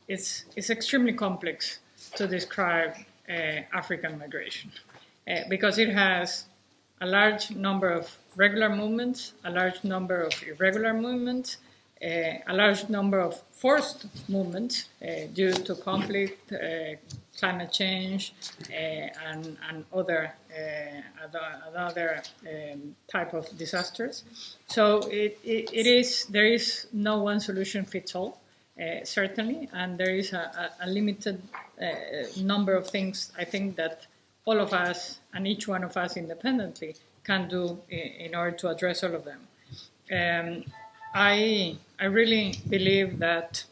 it's extremely complex to describe African migration because it has a large number of regular movements, a large number of irregular movements, a large number of forced movements due to conflict, climate change, and other type of disasters. So there is no one solution fits all, certainly, and there is a limited number of things I think that all of us and each one of us independently can do in order to address all of them. I really believe that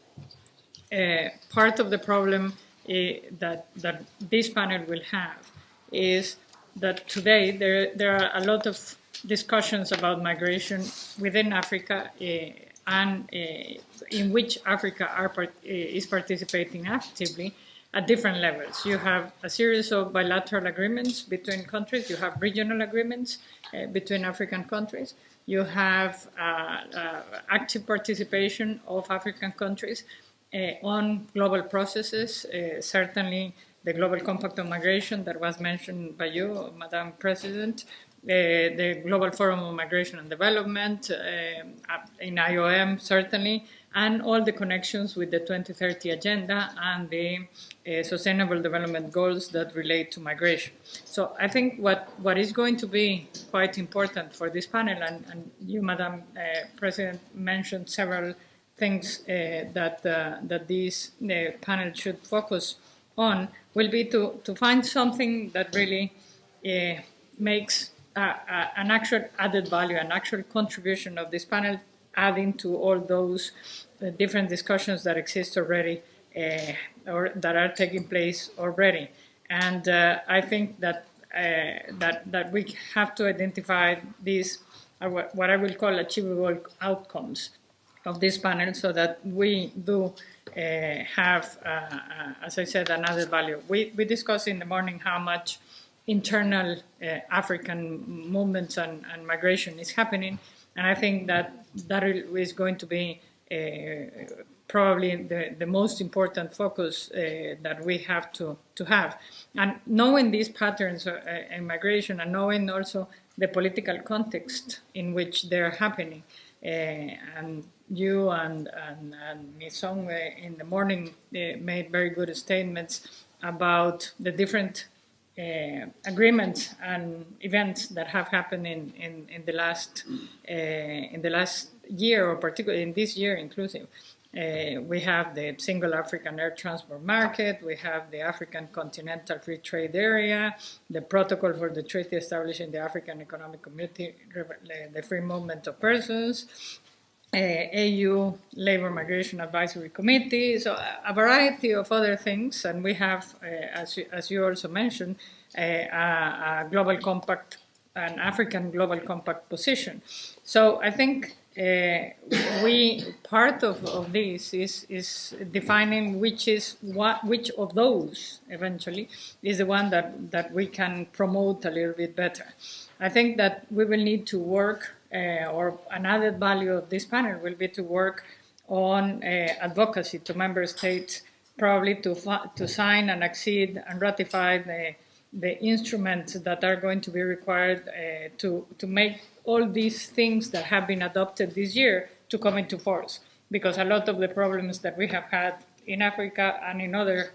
part of the problem that this panel will have is that today there are a lot of discussions about migration within Africa and in which Africa is participating actively at different levels. You have a series of bilateral agreements between countries. You have regional agreements between African countries. You have active participation of African countries on global processes. Certainly, the Global Compact on Migration that was mentioned by you, Madam President, the Global Forum on Migration and Development, in IOM, certainly, and all the connections with the 2030 Agenda and the Sustainable Development Goals that relate to migration. So I think what is going to be quite important for this panel, and you, Madam President, mentioned several things that this panel should focus on, will be to find something that really makes an actual added value, an actual contribution of this panel, adding to all those different discussions that exist already or that are taking place already. And I think that we have to identify these, what I will call achievable outcomes of this panel, so that we do have, as I said, an added value. We discussed in the morning how much internal African movements and migration is happening, and I think that is going to be probably the most important focus that we have to have. And knowing these patterns in migration and knowing also the political context in which they're happening, and you and Ms. Song in the morning made very good statements about the different agreements and events that have happened in the last year, or particularly in this year inclusive. We have the single African air transport market, we have the African Continental Free Trade Area, the protocol for the treaty establishing the African Economic Community, the free movement of persons, AU Labor Migration Advisory Committee, so a variety of other things, and we have, as you also mentioned, a global compact, an African global compact position. So I think part of this is defining which of those eventually is the one that we can promote a little bit better. I think that we will need to work, or an added value of this panel will be to work on advocacy to member states, probably to sign and accede and ratify the instruments that are going to be required to make all these things that have been adopted this year to come into force. Because a lot of the problems that we have had in Africa and in other,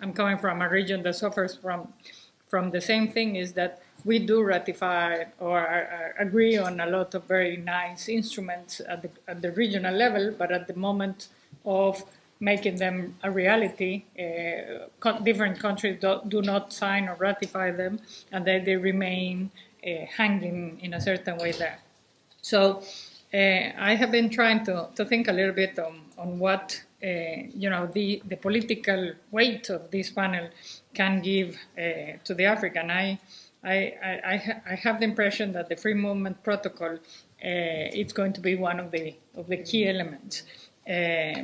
I'm coming from a region that suffers from the same thing, is that we do ratify or agree on a lot of very nice instruments at the regional level, but at the moment of making them a reality, different countries do not sign or ratify them, and they remain hanging in a certain way there. So I have been trying to think a little bit on what the political weight of this panel can give to the African. I have the impression that the free movement protocol it's going to be one of the key elements,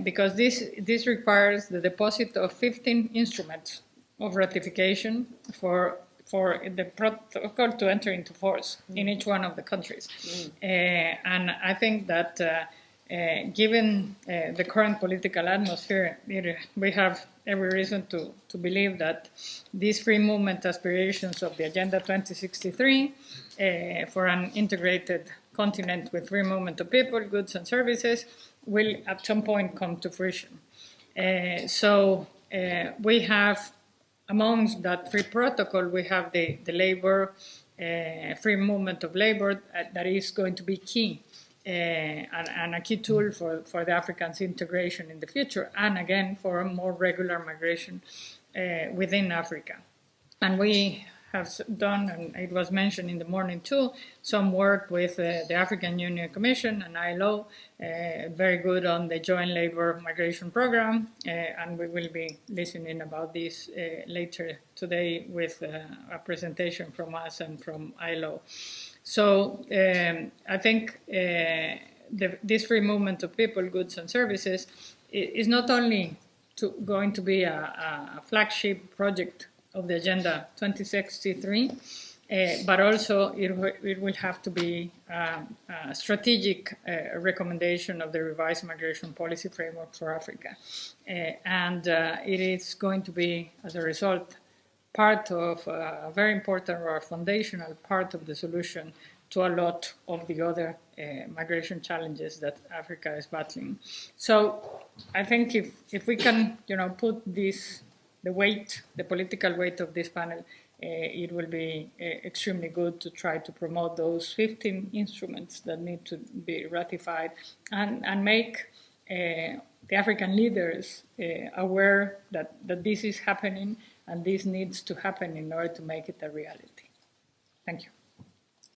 because this requires the deposit of 15 instruments of ratification for the protocol to enter into force in each one of the countries. And I think that Given the current political atmosphere, we have every reason to believe that these free movement aspirations of the Agenda 2063 for an integrated continent with free movement of people, goods, and services will at some point come to fruition. So we have, amongst that free protocol, we have the labor, free movement of labor that is going to be key. And a key tool for the Africans' integration in the future, and again, for a more regular migration within Africa. And we have done, and it was mentioned in the morning too, some work with the African Union Commission and ILO, very good on the Joint Labor Migration Program, and we will be listening about this later today with a presentation from us and from ILO. So I think this free movement of people, goods, and services is not only going to be a flagship project of the Agenda 2063, but also it will have to be a strategic recommendation of the revised migration policy framework for Africa. And it is going to be, as a result, part of a very important or foundational part of the solution to a lot of the other migration challenges that Africa is battling. So I think if we can, put the political weight of this panel, it will be extremely good to try to promote those 15 instruments that need to be ratified and make the African leaders aware that this is happening and this needs to happen in order to make it a reality. Thank you.